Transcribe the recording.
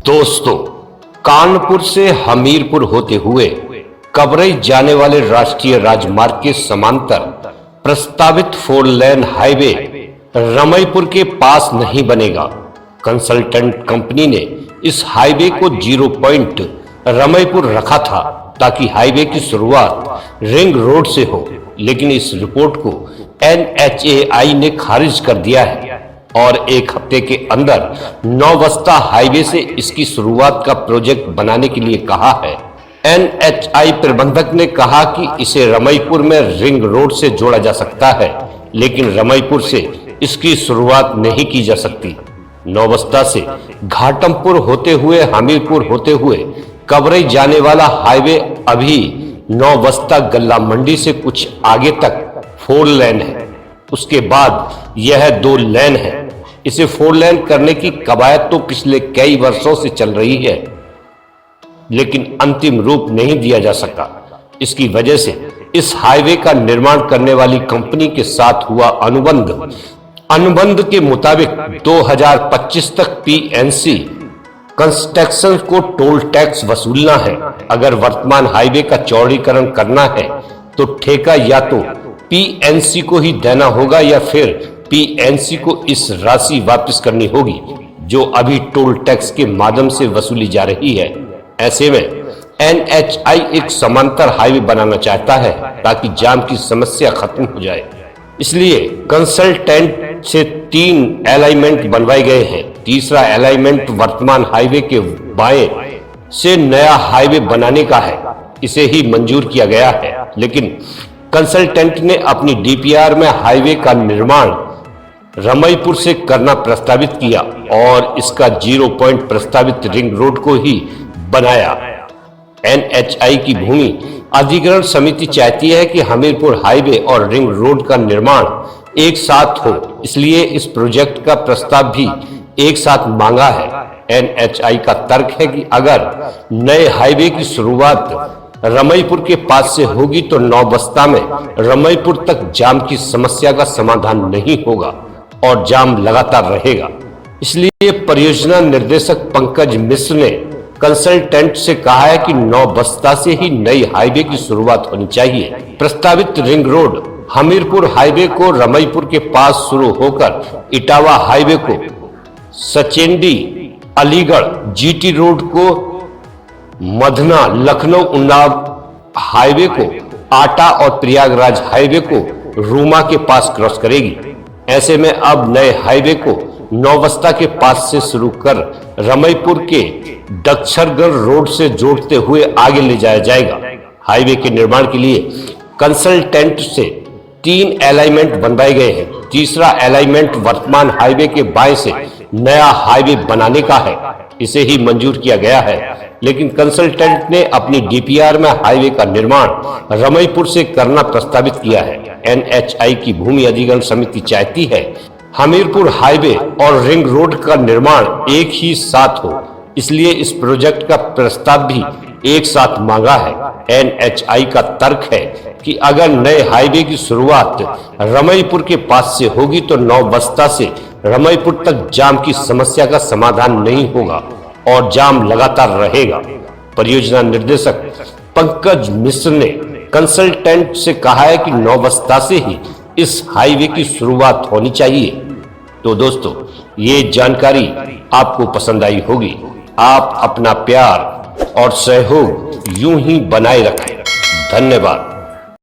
दोस्तों, कानपुर से हमीरपुर होते हुए कबरई जाने वाले राष्ट्रीय राजमार्ग के समांतर प्रस्तावित 4 लेन हाईवे रमईपुर के पास नहीं बनेगा। कंसल्टेंट कंपनी ने इस हाईवे को 0 पॉइंट रमईपुर रखा था ताकि हाईवे की शुरुआत रिंग रोड से हो, लेकिन इस रिपोर्ट को NHAI ने खारिज कर दिया है और 1 हफ्ते के अंदर नौबस्ता हाईवे से इसकी शुरुआत का प्रोजेक्ट बनाने के लिए कहा है। NHAI प्रबंधक ने कहा कि इसे रमईपुर में रिंग रोड से जोड़ा जा सकता है, लेकिन रमईपुर से इसकी शुरुआत नहीं की जा सकती। नौबस्ता से घाटमपुर होते हुए हमीरपुर होते हुए कबरई जाने वाला हाईवे अभी नौबस्ता गल्ला मंडी से कुछ आगे तक 4 लेन है। उसके बाद यह 2 लेन है। इसे 4 लेन करने की कवायद तो पिछले कई वर्षों से चल रही है, लेकिन अंतिम रूप नहीं दिया जा सका। इसकी वजह से इस हाईवे का निर्माण करने वाली कंपनी के साथ हुआ अनुबंध के मुताबिक 2025 तक PNC कंस्ट्रक्शन को टोल टैक्स वसूलना है। अगर वर्तमान हाईवे का चौड़ीकरण करना है तो ठेका या तो PNC को ही देना होगा या फिर PNC को इस राशि वापस करनी होगी जो अभी टोल टैक्स के माध्यम से वसूली जा रही है। ऐसे में NHAI एक समांतर हाईवे बनाना चाहता है ताकि जाम की समस्या खत्म हो जाए। इसलिए कंसल्टेंट से 3 अलाइनमेंट बनवाए गए हैं। तीसरा अलाइनमेंट वर्तमान हाईवे के बाएं से नया हाईवे बनाने का है। इसे ही मंजूर किया गया है, लेकिन कंसल्टेंट ने अपनी DPR में हाईवे का निर्माण रमईपुर से करना प्रस्तावित किया और इसका 0 पॉइंट प्रस्तावित रिंग रोड को ही बनाया। NHAI की भूमि अधिग्रहण समिति चाहती है कि हमीरपुर हाईवे और रिंग रोड का निर्माण एक साथ हो, इसलिए इस प्रोजेक्ट का प्रस्ताव भी एक साथ मांगा है। NHAI का तर्क है कि अगर नए हाईवे की शुरुआत रमईपुर के पास से होगी तो नौबस्ता में रमईपुर तक जाम की समस्या का समाधान नहीं होगा और जाम लगातार रहेगा। इसलिए परियोजना निर्देशक पंकज मिश्र ने कंसल्टेंट से कहा है कि नौबस्ता से ही नई हाईवे की शुरुआत होनी चाहिए। प्रस्तावित रिंग रोड हमीरपुर हाईवे को रमईपुर के पास शुरू होकर इटावा हाईवे को सचेंडी अलीगढ़ GT रोड को मधना लखनऊ उन्नाव हाईवे को आटा और प्रयागराज हाईवे को रूमा के पास क्रॉस करेगी। ऐसे में अब नए हाईवे को नौबस्ता के पास से शुरू कर रमईपुर के दक्षरगढ़ रोड से जोड़ते हुए आगे ले जाया जाएगा। हाईवे के निर्माण के लिए कंसल्टेंट से 3 अलाइनमेंट बनवाए गए हैं। तीसरा अलाइनमेंट वर्तमान हाईवे के बाएं से नया हाईवे बनाने का है। इसे ही मंजूर किया गया है, लेकिन कंसल्टेंट ने अपनी DPR में हाईवे का निर्माण रमईपुर से करना प्रस्तावित किया है। NHAI की भूमि अधिग्रहण समिति चाहती है हमीरपुर हाईवे और रिंग रोड का निर्माण एक ही साथ हो, इसलिए इस प्रोजेक्ट का प्रस्ताव भी एक साथ मांगा है। NHAI का तर्क है कि अगर नए हाईवे की शुरुआत रमईपुर के पास से होगी तो नौबस्ता से रमईपुर तक जाम की समस्या का समाधान नहीं होगा और जाम लगातार रहेगा। परियोजना निर्देशक पंकज मिश्र ने कंसल्टेंट से कहा है कि नौबस्ता से ही इस हाईवे की शुरुआत होनी चाहिए। तो दोस्तों, ये जानकारी आपको पसंद आई होगी। आप अपना प्यार और सहयोग यूं ही बनाए रखें। धन्यवाद।